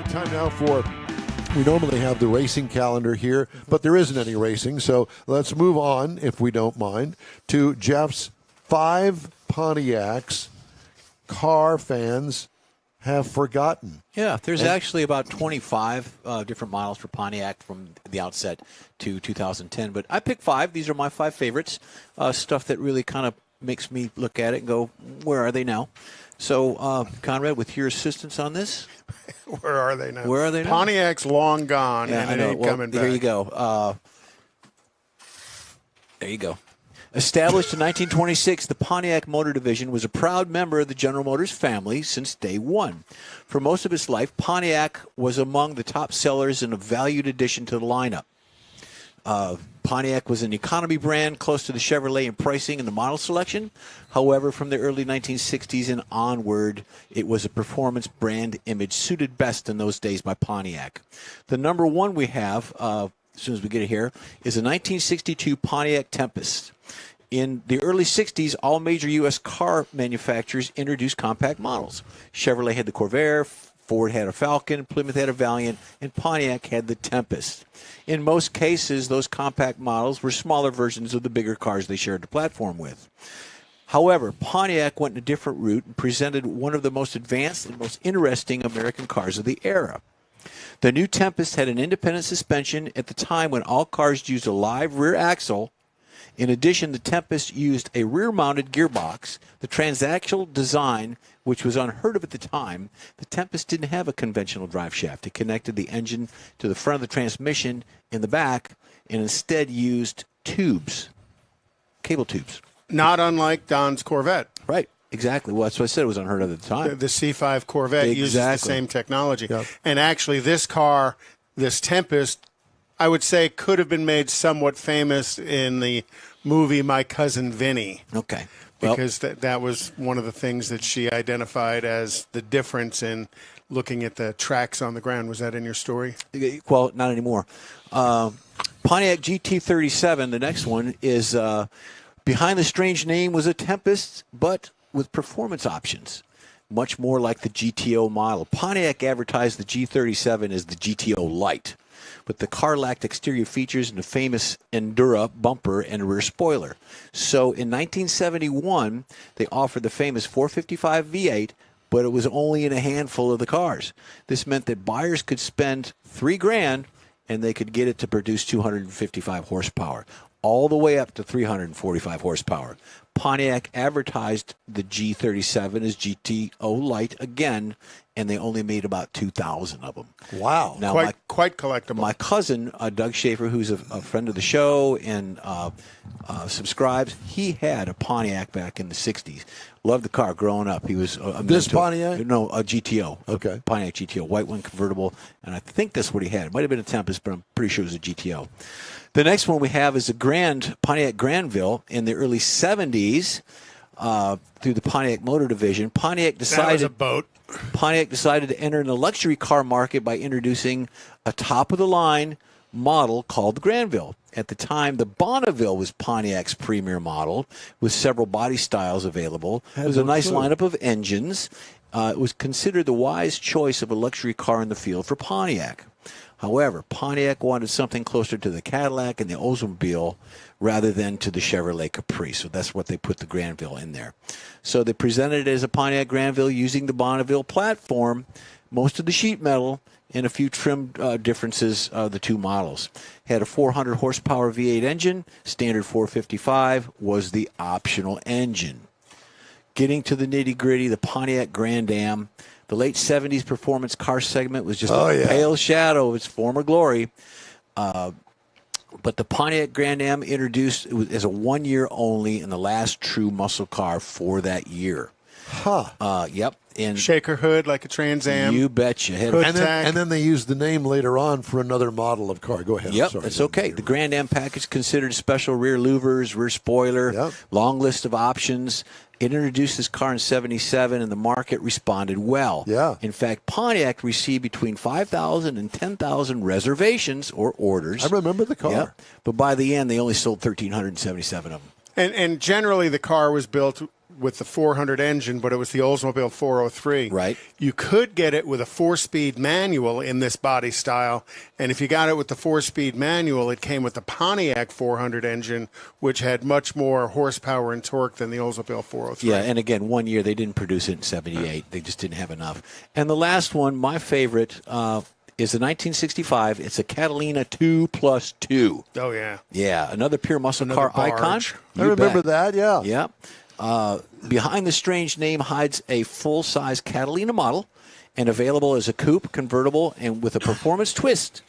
Time now for, we normally have the racing calendar here, but there isn't any racing, so let's move on, if we don't mind, to Jeff's 5 Pontiacs car fans have forgotten. Yeah, there's actually about 25 different models for Pontiac from the outset to 2010, but I picked 5. These are my 5 favorites, stuff that really kind of makes me look at it and go, where are they now? So, Conrad, with your assistance on this. Where are they now? Where are they now? Pontiac's long gone, Yeah, and it ain't coming back. Here you go. There you go. Established in 1926, the Pontiac Motor Division was a proud member of the General Motors family since day one. For most of its life, Pontiac was among the top sellers and a valued addition to the lineup. Pontiac was an economy brand close to the Chevrolet in pricing and the model selection. However, from the early 1960s and onward, it was a performance brand image suited best in those days by Pontiac. The number one we have, as soon as we get it here, is a 1962 Pontiac Tempest. In the early 60s, all major U.S. car manufacturers introduced compact models. Chevrolet had the Corvair, Ford had a Falcon, Plymouth had a Valiant, and Pontiac had the Tempest. In most cases, those compact models were smaller versions of the bigger cars they shared the platform with. However, Pontiac went in a different route and presented one of the most advanced and most interesting American cars of the era. The new Tempest had an independent suspension at the time when all cars used a live rear axle. In addition, the Tempest used a rear-mounted gearbox. The transaxle design, which was unheard of at the time, the Tempest didn't have a conventional drive shaft. It connected the engine to the front of the transmission in the back and instead used tubes, cable tubes. Not unlike Don's Corvette. Right, exactly. Well, that's what I said. It was unheard of at the time. The C5 Corvette uses the same technology. Yep. And actually, this car, this Tempest, I would say could have been made somewhat famous in the movie My Cousin Vinny. Okay. Well, because that was one of the things that she identified as the difference in looking at the tracks on the ground. Was that in your story? Well, not anymore. Pontiac GT37, the next one, is behind the strange name was a Tempest, but with performance options, much more like the GTO model. Pontiac advertised the G37 as the GTO Light, but the car lacked exterior features and the famous Endura bumper and rear spoiler. So in 1971, they offered the famous 455 V8, but it was only in a handful of the cars. This meant that buyers could spend $3,000 and they could get it to produce 255 horsepower, all the way up to 345 horsepower. Pontiac advertised the G37 as GTO Light again, and they only made about 2,000 of them. Wow. Now, Quite collectible. My cousin, Doug Schaefer, who's a friend of the show and subscribes, he had a Pontiac back in the 60s. Loved the car growing up. He was This Pontiac? No, a GTO. Okay. A Pontiac GTO, white one convertible, and I think that's what he had. It might have been a Tempest, but I'm pretty sure it was a GTO. The next one we have is a Pontiac Granville in the early 70s through the Pontiac Motor Division. Pontiac decided that was a boat. Pontiac decided to enter in the luxury car market by introducing a top-of-the-line model called the Granville. At the time, the Bonneville was Pontiac's premier model with several body styles available. It was a nice lineup of engines. It was considered the wise choice of a luxury car in the field for Pontiac. However, Pontiac wanted something closer to the Cadillac and the Oldsmobile rather than to the Chevrolet Caprice. So that's what they put the Granville in there. So they presented it as a Pontiac Granville using the Bonneville platform, most of the sheet metal, and a few trim differences of the two models. Had a 400 horsepower V8 engine. Standard 455 was the optional engine. Getting to the nitty-gritty, the Pontiac Grand Am. The late 70s performance car segment was just a pale shadow of its former glory. But the Pontiac Grand Am introduced as a 1 year only and the last true muscle car for that year. Yep. And Shaker hood like a Trans Am. You betcha. And then they used the name later on for another model of car. Go ahead. Yep, it's okay. The Grand Am package considered special rear louvers, rear spoiler, long list of options. It introduced this car in 77, and the market responded well. Yeah. In fact, Pontiac received between 5,000 and 10,000 reservations or orders. I remember the car. Yep. But by the end, they only sold 1,377 of them. And generally, the car was built with the 400 engine, but it was the Oldsmobile 403. Right. You could get it with a 4-speed manual in this body style, and if you got it with the 4-speed manual, it came with the Pontiac 400 engine, which had much more horsepower and torque than the Oldsmobile 403. Yeah, and again, 1 year they didn't produce it in '78. They just didn't have enough. And the last one, my favorite, is the 1965. It's a Catalina 2+2. Oh, yeah. Yeah, another pure muscle Another car icon. barge. I You remember bet. that, yeah. Yeah. Behind the strange name hides a full-size Catalina model, and available as a coupe, convertible, and with a performance twist.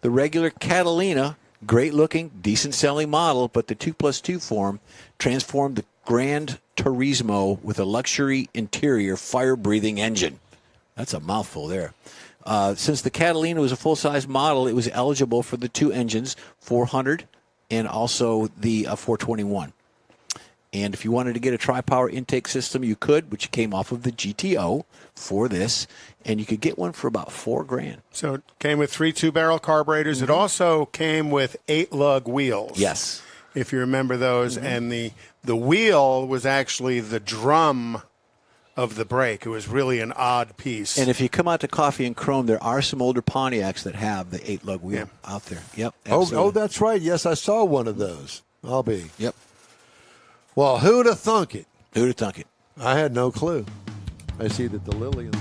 The regular Catalina, great-looking, decent-selling model, but the 2+2 form transformed the Gran Turismo with a luxury interior, fire-breathing engine. That's a mouthful there. Since the Catalina was a full-size model, it was eligible for the two engines, 400 and also the 421. And if you wanted to get a tri-power intake system, you could, which came off of the GTO for this, and you could get one for about $4,000. So it came with 3 2-barrel carburetors. It also came with 8-lug wheels. Yes. If you remember those. And the wheel was actually the drum of the brake. It was really an odd piece. And if you come out to Coffee and Chrome, there are some older Pontiacs that have the 8-lug wheel out there. Yep. Oh, that's right. Yes, I saw one of those. I'll be. Yep. Well, who'd have thunk it? Who'd have thunk it? I had no clue. I see that the Lillian